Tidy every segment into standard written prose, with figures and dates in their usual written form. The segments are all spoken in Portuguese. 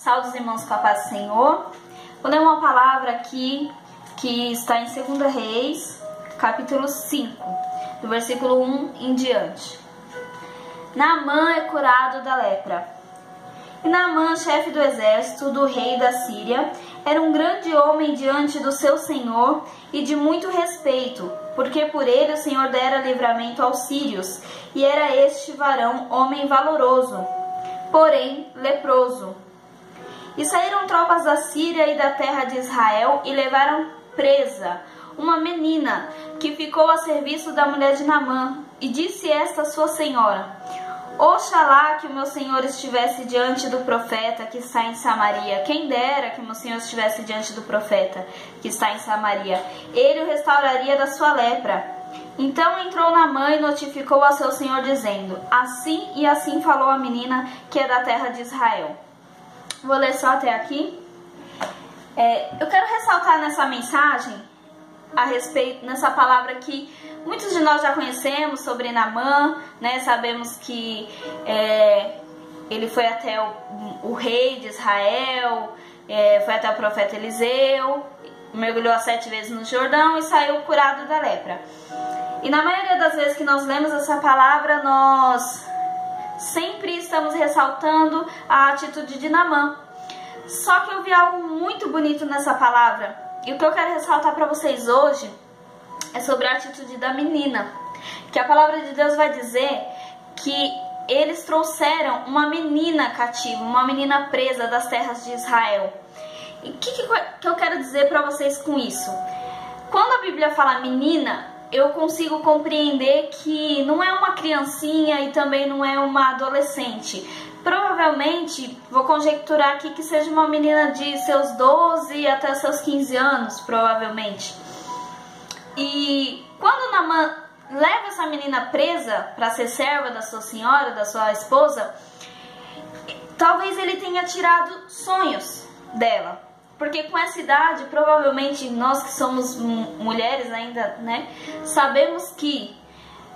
Salve os irmãos com a paz do Senhor. Vou ler uma palavra aqui que está em 2 Reis, capítulo 5, do versículo 1 em diante. Naamã é curado da lepra. E Naamã, chefe do exército do rei da Síria, era um grande homem diante do seu senhor e de muito respeito, porque por ele o Senhor dera livramento aos sírios, e era este varão homem valoroso, porém leproso. E saíram tropas da Síria e da terra de Israel e levaram presa uma menina que ficou a serviço da mulher de Naamã. E disse esta sua senhora: Oxalá que o meu senhor estivesse diante do profeta que está em Samaria. Quem dera que o meu senhor estivesse diante do profeta que está em Samaria. Ele o restauraria da sua lepra. Então entrou Naamã e notificou ao seu senhor, dizendo: Assim e assim falou a menina que é da terra de Israel. Vou ler só até aqui. Eu quero ressaltar nessa mensagem a respeito, nessa palavra que muitos de nós já conhecemos sobre Naamã, né? Sabemos que ele foi até o rei de Israel, foi até o profeta Eliseu, mergulhou 7 vezes no Jordão e saiu curado da lepra. E na maioria das vezes que nós lemos essa palavra, nós sempre estamos ressaltando a atitude de Naamã. Só que eu vi algo muito bonito nessa palavra. E o que eu quero ressaltar para vocês hoje é sobre a atitude da menina. Que a palavra de Deus vai dizer que eles trouxeram uma menina cativa, uma menina presa das terras de Israel. E o que eu quero dizer para vocês com isso? Quando a Bíblia fala menina, eu consigo compreender que não é uma criancinha e também não é uma adolescente. Provavelmente, vou conjecturar aqui que seja uma menina de seus 12 até seus 15 anos, provavelmente. E quando Naamã leva essa menina presa para ser serva da sua senhora, da sua esposa, talvez ele tenha tirado sonhos dela. Porque com essa idade, provavelmente nós que somos mulheres ainda, né, sabemos que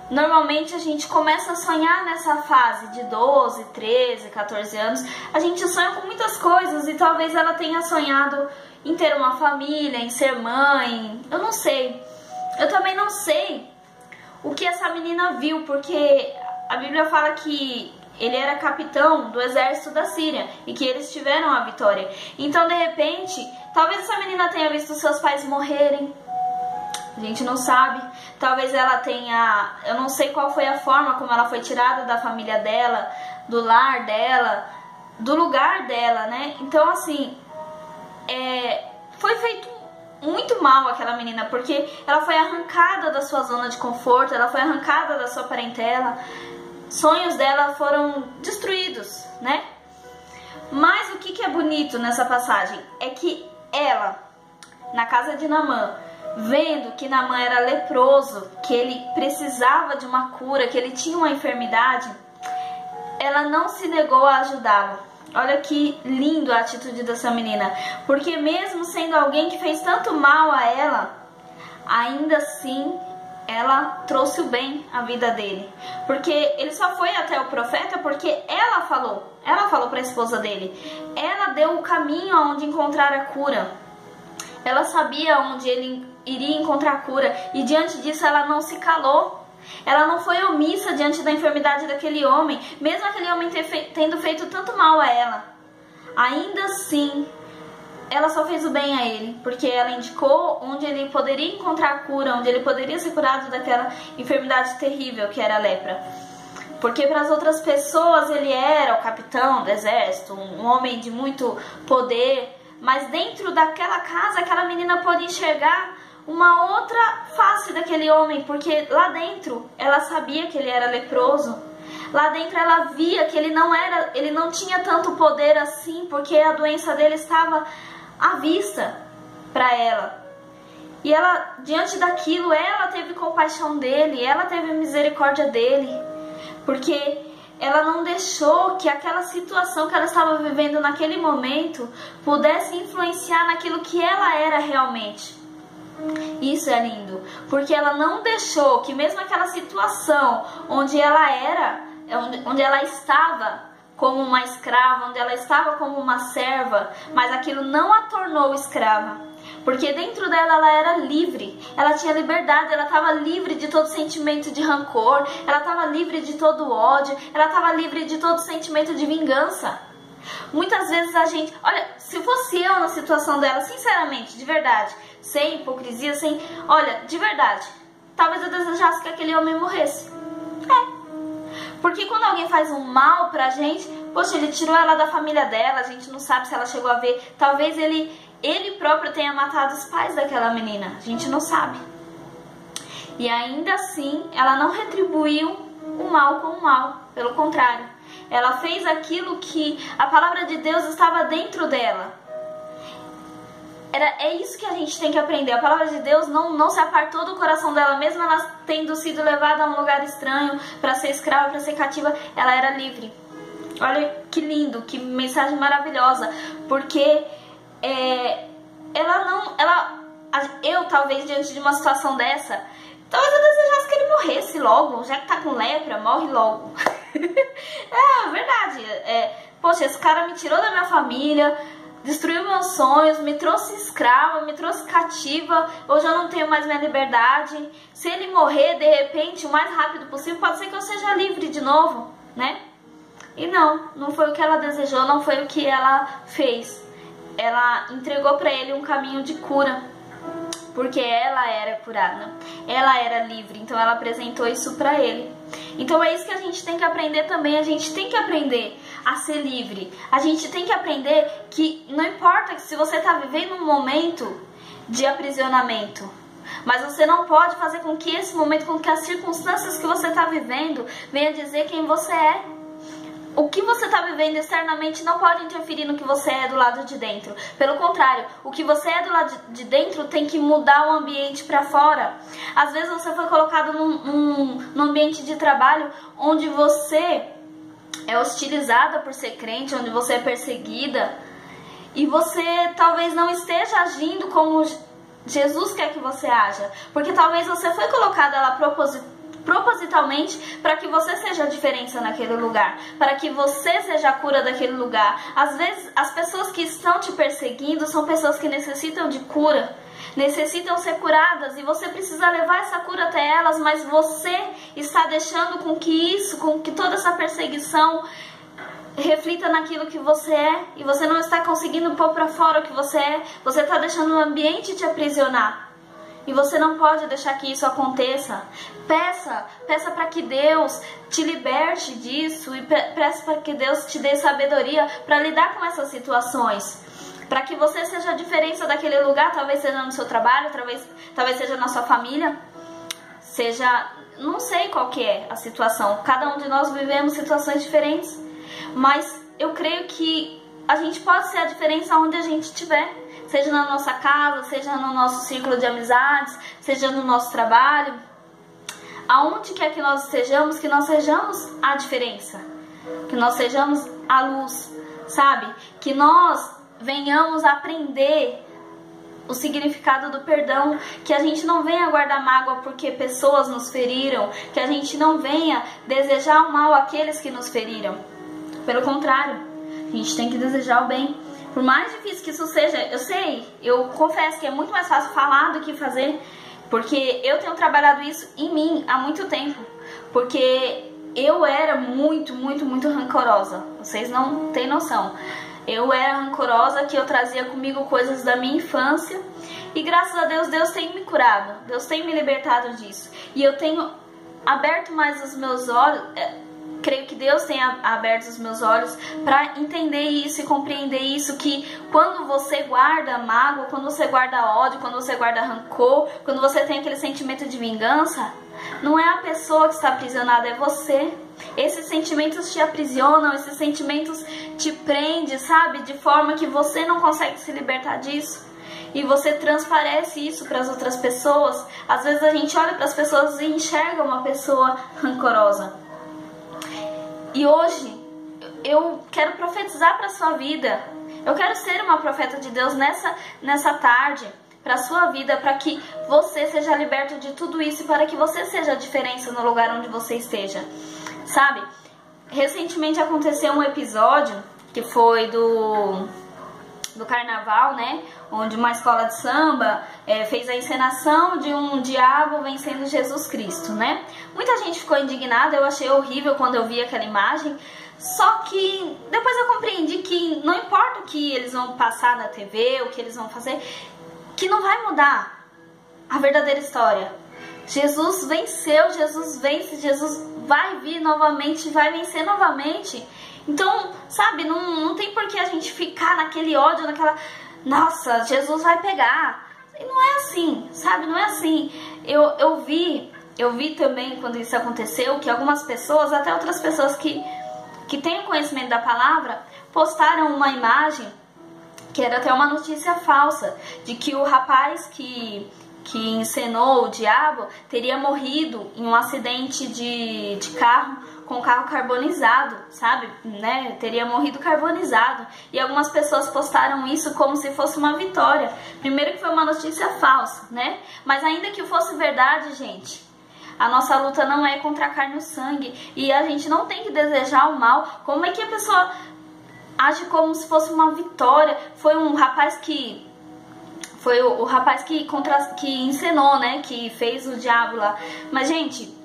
normalmente a gente começa a sonhar nessa fase de 12, 13, 14 anos. A gente sonha com muitas coisas e talvez ela tenha sonhado em ter uma família, em ser mãe. Eu não sei. Eu também não sei o que essa menina viu, porque a Bíblia fala que ele era capitão do exército da Síria e que eles tiveram a vitória. Então, de repente, talvez essa menina tenha visto seus pais morrerem. A gente não sabe. Talvez ela tenha... Eu não sei qual foi a forma como ela foi tirada da família dela, do lar dela, do lugar dela, né? Então, assim, foi feito muito mal aquela menina, porque ela foi arrancada da sua zona de conforto, ela foi arrancada da sua parentela. Sonhos dela foram destruídos, né? Mas o que é bonito nessa passagem é que ela, na casa de Naamã, vendo que Naamã era leproso, que ele precisava de uma cura, que ele tinha uma enfermidade, ela não se negou a ajudá-lo. Olha que lindo a atitude dessa menina, porque mesmo sendo alguém que fez tanto mal a ela, ainda assim ela trouxe o bem à vida dele. Porque ele só foi até o profeta porque ela falou para a esposa dele. Ela deu o caminho aonde encontrar a cura. Ela sabia onde ele iria encontrar a cura. E diante disso ela não se calou. Ela não foi omissa diante da enfermidade daquele homem. Mesmo aquele homem tendo feito tanto mal a ela, ainda assim ela só fez o bem a ele, porque ela indicou onde ele poderia encontrar a cura, onde ele poderia ser curado daquela enfermidade terrível que era a lepra. Porque para as outras pessoas ele era o capitão do exército, um homem de muito poder, mas dentro daquela casa aquela menina pôde enxergar uma outra face daquele homem, porque lá dentro ela sabia que ele era leproso. Lá dentro ela via que ele não tinha tanto poder assim, porque a doença dele estava à vista para ela. E ela, diante daquilo, ela teve compaixão dele, ela teve misericórdia dele, porque ela não deixou que aquela situação que ela estava vivendo naquele momento pudesse influenciar naquilo que ela era realmente. Isso é lindo, porque ela não deixou que mesmo aquela situação onde ela estava, como uma escrava, onde ela estava como uma serva, mas aquilo não a tornou escrava. Porque dentro dela ela era livre, ela tinha liberdade, ela estava livre de todo sentimento de rancor, ela estava livre de todo ódio, ela estava livre de todo sentimento de vingança. Muitas vezes a gente, olha, se fosse eu na situação dela, sinceramente, de verdade, sem hipocrisia, olha, de verdade, talvez eu desejasse que aquele homem morresse. Porque quando alguém faz um mal pra gente, poxa, ele tirou ela da família dela, a gente não sabe se ela chegou a ver, talvez ele próprio tenha matado os pais daquela menina, a gente não sabe. E ainda assim, ela não retribuiu o mal com o mal, pelo contrário, ela fez aquilo que a palavra de Deus estava dentro dela. É isso que a gente tem que aprender. A palavra de Deus não se apartou do coração dela, mesmo ela tendo sido levada a um lugar estranho para ser escrava, para ser cativa, ela era livre. Olha que lindo, que mensagem maravilhosa, porque eu talvez diante de uma situação dessa, talvez eu desejasse que ele morresse logo, já que tá com lepra, morre logo. É verdade. Poxa, esse cara me tirou da minha família, destruiu meus sonhos, me trouxe escrava, me trouxe cativa, hoje eu não tenho mais minha liberdade. Se ele morrer, de repente, o mais rápido possível, pode ser que eu seja livre de novo, né? E não foi o que ela desejou, não foi o que ela fez. Ela entregou para ele um caminho de cura, porque ela era curada, ela era livre, então ela apresentou isso para ele. Então é isso que a gente tem que aprender também, a gente tem que aprender a ser livre. A gente tem que aprender que não importa se você está vivendo um momento de aprisionamento, mas você não pode fazer com que esse momento, com que as circunstâncias que você está vivendo venha dizer quem você é. O que você está vivendo externamente não pode interferir no que você é do lado de dentro. Pelo contrário, o que você é do lado de dentro tem que mudar o ambiente para fora. Às vezes você foi colocado num ambiente de trabalho onde você é hostilizada por ser crente, onde você é perseguida, e você talvez não esteja agindo como Jesus quer que você haja, porque talvez você foi colocada lá propositalmente para que você seja a diferença naquele lugar, para que você seja a cura daquele lugar. Às vezes as pessoas que estão te perseguindo são pessoas que necessitam de cura, necessitam ser curadas, e você precisa levar essa cura até elas, mas você está deixando com que toda essa perseguição reflita naquilo que você é, e você não está conseguindo pôr para fora o que você é, você está deixando o ambiente te aprisionar. E você não pode deixar que isso aconteça. Peça para que Deus te liberte disso, e peça para que Deus te dê sabedoria para lidar com essas situações. Para que você seja a diferença daquele lugar, talvez seja no seu trabalho, talvez seja na sua família, seja, não sei qual que é a situação. Cada um de nós vivemos situações diferentes, mas eu creio que a gente pode ser a diferença onde a gente estiver. Seja na nossa casa, seja no nosso círculo de amizades, seja no nosso trabalho. Aonde quer que nós estejamos, que nós sejamos a diferença. Que nós sejamos a luz, sabe? Que nós venhamos aprender o significado do perdão. Que a gente não venha guardar mágoa porque pessoas nos feriram. Que a gente não venha desejar o mal àqueles que nos feriram. Pelo contrário, a gente tem que desejar o bem. Por mais difícil que isso seja, eu confesso que é muito mais fácil falar do que fazer, porque eu tenho trabalhado isso em mim há muito tempo, porque eu era muito rancorosa, vocês não têm noção. Eu era rancorosa, que eu trazia comigo coisas da minha infância, e graças a Deus, Deus tem me curado, Deus tem me libertado disso, e eu tenho aberto mais os meus olhos. Creio que Deus tenha aberto os meus olhos para entender isso e compreender isso, que quando você guarda mágoa, quando você guarda ódio, quando você guarda rancor, quando você tem aquele sentimento de vingança, não é a pessoa que está aprisionada, é você. Esses sentimentos te aprisionam, esses sentimentos te prendem, sabe? De forma que você não consegue se libertar disso. E você transparece isso para as outras pessoas. Às vezes a gente olha para as pessoas e enxerga uma pessoa rancorosa. E hoje eu quero profetizar para a sua vida. Eu quero ser uma profeta de Deus nessa tarde, para a sua vida, para que você seja liberto de tudo isso e para que você seja a diferença no lugar onde você esteja. Sabe? recentemente aconteceu um episódio que foi do carnaval, né? Onde uma escola de samba fez a encenação de um diabo vencendo Jesus Cristo, né? Muita gente ficou indignada, eu achei horrível quando eu vi aquela imagem. Só que depois eu compreendi que não importa o que eles vão passar na TV, o que eles vão fazer, que não vai mudar a verdadeira história. Jesus venceu, Jesus vence, Jesus vai vir novamente, vai vencer novamente. Então, sabe, não tem por que a gente ficar naquele ódio, naquela... Nossa, Jesus vai pegar. E não é assim, sabe, não é assim. Eu vi também, quando isso aconteceu, que algumas pessoas, até outras pessoas que têm conhecimento da palavra, postaram uma imagem, que era até uma notícia falsa, de que o rapaz que encenou o diabo teria morrido em um acidente de carro, com carro carbonizado, sabe, né, teria morrido carbonizado, e algumas pessoas postaram isso como se fosse uma vitória. Primeiro que foi uma notícia falsa, né, mas ainda que fosse verdade, gente, a nossa luta não é contra a carne e o sangue, e a gente não tem que desejar o mal. Como é que a pessoa age como se fosse uma vitória? Foi um rapaz que... Foi o rapaz que encenou, né? Que fez o diabo lá. Mas, gente,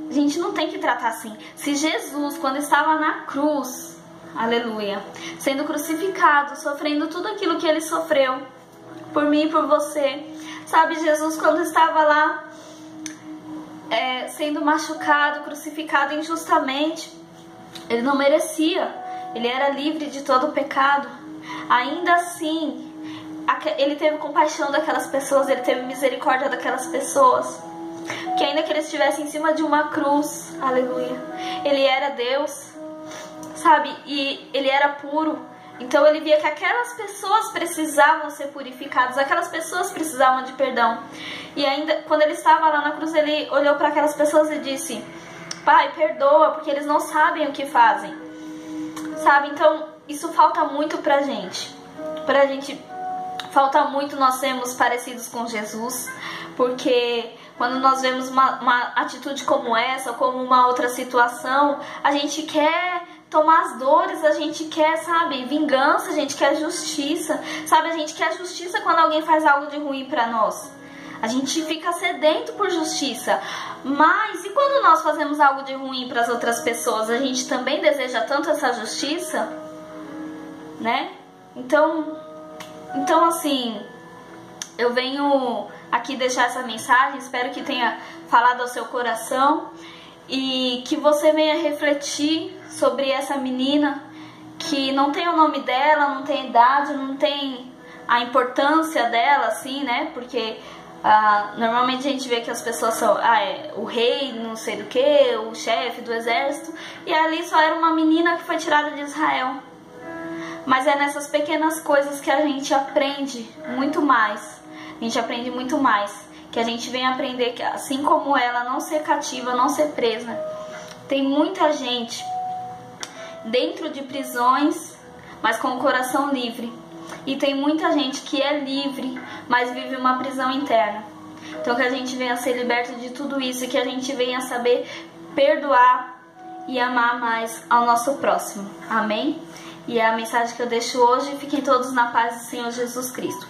a gente não tem que tratar assim. Se Jesus, quando estava na cruz, aleluia, sendo crucificado, sofrendo tudo aquilo que ele sofreu, por mim e por você, sabe, Jesus, quando estava lá, sendo machucado, crucificado injustamente, ele não merecia, ele era livre de todo o pecado. Ainda assim, ele teve compaixão daquelas pessoas, ele teve misericórdia daquelas pessoas, que ainda que ele estivesse em cima de uma cruz, aleluia, ele era Deus, sabe, e ele era puro. Então ele via que aquelas pessoas precisavam ser purificadas, aquelas pessoas precisavam de perdão. E ainda, quando ele estava lá na cruz, ele olhou para aquelas pessoas e disse: Pai, perdoa, porque eles não sabem o que fazem. Sabe, então isso falta muito pra gente. Falta muito nós sermos parecidos com Jesus, porque quando nós vemos uma atitude como essa, ou como uma outra situação, a gente quer tomar as dores, a gente quer, sabe, vingança, a gente quer justiça, sabe, a gente quer justiça quando alguém faz algo de ruim pra nós. A gente fica sedento por justiça. Mas e quando nós fazemos algo de ruim para as outras pessoas, a gente também deseja tanto essa justiça, né? Então assim, eu venho aqui deixar essa mensagem, espero que tenha falado ao seu coração e que você venha refletir sobre essa menina que não tem o nome dela, não tem idade, não tem a importância dela, assim, né? Porque normalmente a gente vê que as pessoas são o rei, não sei do que, o chefe do exército, e ali só era uma menina que foi tirada de Israel. Mas é nessas pequenas coisas que a gente aprende muito mais. A gente aprende muito mais. Que a gente vem aprender que, assim como ela, não ser cativa, não ser presa. Tem muita gente dentro de prisões, mas com o coração livre. E tem muita gente que é livre, mas vive uma prisão interna. Então que a gente venha ser liberto de tudo isso e que a gente venha saber perdoar e amar mais ao nosso próximo. Amém? E é a mensagem que eu deixo hoje. Fiquem todos na paz do Senhor Jesus Cristo.